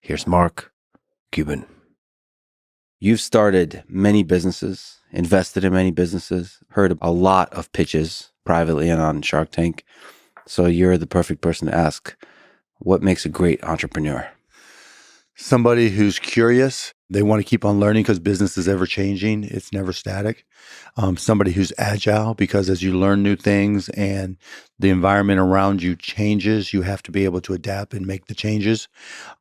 Here's Mark Cuban. You've started many businesses, invested in many businesses, heard a lot of pitches privately and on Shark Tank. So you're the perfect person to ask, what makes a great entrepreneur? Somebody who's curious. They want to keep on learning because business is ever changing. It's never static. Somebody who's agile because as you learn new things and the environment around you changes, you have to be able to adapt and make the changes.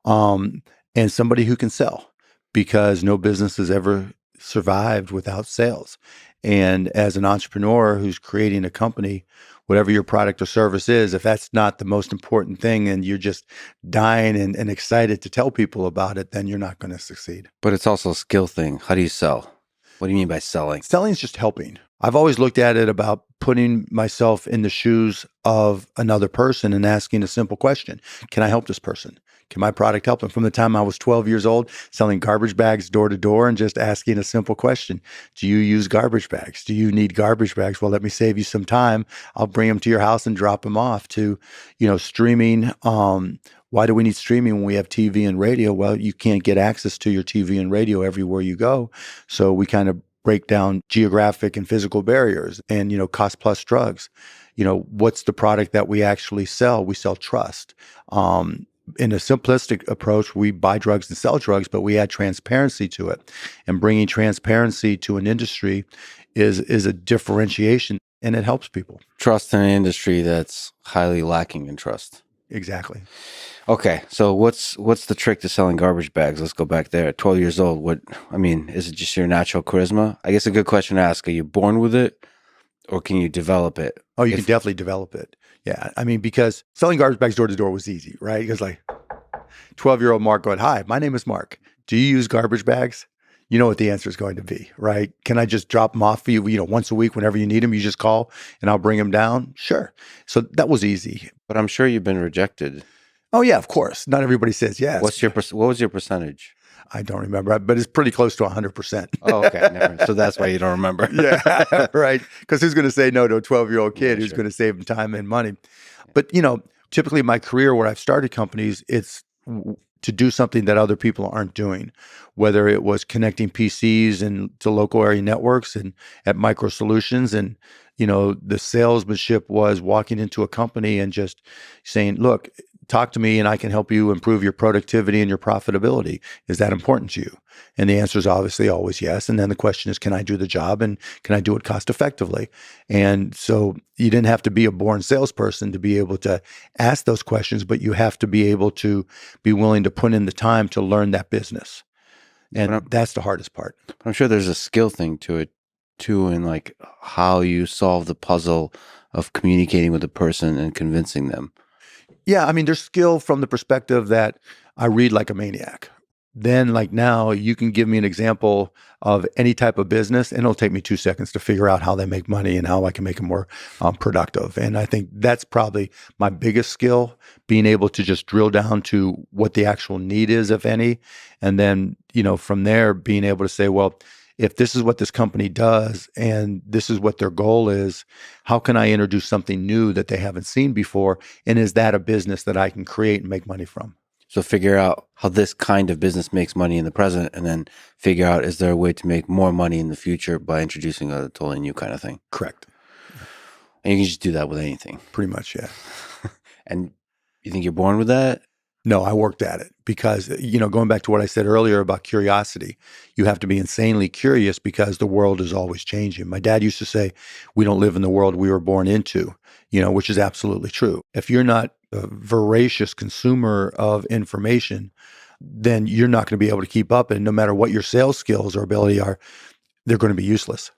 And somebody who can sell because no business has ever survived without sales. And as an entrepreneur who's creating a company, whatever your product or service is, if that's not the most important thing and you're just dying and excited to tell people about it, then you're not going to succeed. But it's also a skill thing. How do you sell? What do you mean by selling? Selling is just helping. I've always looked at it about putting myself in the shoes of another person and asking a simple question. Can I help this person? Can my product help them? From the time I was 12 years old, selling garbage bags door to door and just asking a simple question. Do you use garbage bags? Do you need garbage bags? Well, let me save you some time. I'll bring them to your house and drop them off. To, streaming. Why do we need streaming when we have TV and radio? Well, you can't get access to your TV and radio everywhere you go. So we kind of break down geographic and physical barriers and, cost plus drugs. What's the product that we actually sell? We sell trust. In a simplistic approach, we buy drugs and sell drugs, but we add transparency to it. And bringing transparency to an industry is a differentiation, and it helps people. Trust in an industry that's highly lacking in trust. Exactly. Okay, so what's the trick to selling garbage bags? Let's go back there. At 12 years old, is it just your natural charisma? I guess a good question to ask, are you born with it or can you develop it? Oh, you can definitely develop it. Yeah. Because selling garbage bags door to door was easy, right? Because 12-year-old Mark going, hi, my name is Mark. Do you use garbage bags? You know what the answer is going to be, right? Can I just drop them off for you, once a week, whenever you need them, you just call and I'll bring them down? Sure. So that was easy. But I'm sure you've been rejected. Oh yeah, of course. Not everybody says yes. What was your percentage? I don't remember, but it's pretty close to 100%. Oh, okay. Never. So that's why you don't remember. Yeah, right. Because who's going to say no to a 12-year-old kid who's going to save him time and money? But, typically in my career where I've started companies, it's to do something that other people aren't doing, whether it was connecting PCs and to local area networks and at Micro Solutions. And, the salesmanship was walking into a company and just saying, look, talk to me and I can help you improve your productivity and your profitability. Is that important to you? And the answer is obviously always yes. And then the question is, can I do the job and can I do it cost effectively? And so you didn't have to be a born salesperson to be able to ask those questions, but you have to be able to be willing to put in the time to learn that business. And that's the hardest part. I'm sure there's a skill thing to it too, in how you solve the puzzle of communicating with a person and convincing them. Yeah, there's skill from the perspective that I read like a maniac. Then now you can give me an example of any type of business and it'll take me 2 seconds to figure out how they make money and how I can make them more productive. And I think that's probably my biggest skill, being able to just drill down to what the actual need is, if any. And then, from there being able to say, well, if this is what this company does and this is what their goal is, how can I introduce something new that they haven't seen before? And is that a business that I can create and make money from? So figure out how this kind of business makes money in the present and then figure out, is there a way to make more money in the future by introducing a totally new kind of thing? Correct. And you can just do that with anything. Pretty much, yeah. And you think you're born with that? No, I worked at it because, going back to what I said earlier about curiosity, you have to be insanely curious because the world is always changing. My dad used to say, we don't live in the world we were born into, which is absolutely true. If you're not a voracious consumer of information, then you're not going to be able to keep up. And no matter what your sales skills or ability are, they're going to be useless.